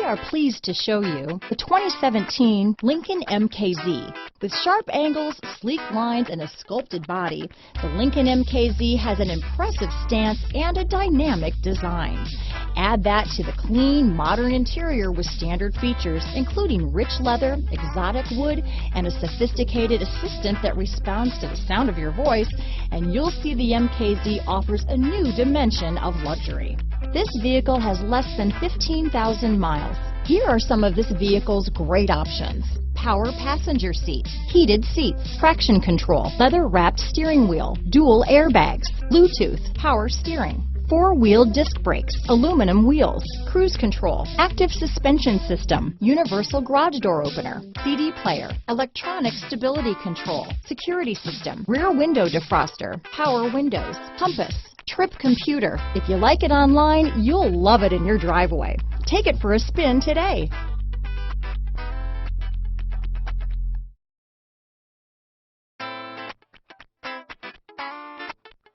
are pleased to show you the 2017 Lincoln MKZ. With sharp angles, sleek lines, and a sculpted body, the Lincoln MKZ has an impressive stance and a dynamic design. Add that to the clean, modern interior with standard features, including rich leather, exotic wood, and a sophisticated assistant that responds to the sound of your voice, and you'll see the MKZ offers a new dimension of luxury. This vehicle has less than 15,000 miles. Here are some of this vehicle's great options: power passenger seat, heated seats, traction control, leather-wrapped steering wheel, dual airbags, Bluetooth, power steering, four-wheel disc brakes, aluminum wheels, cruise control, active suspension system, universal garage door opener, CD player, electronic stability control, security system, rear window defroster, power windows, compass, trip computer. If you like it online, you'll love it in your driveway. Take it for a spin today.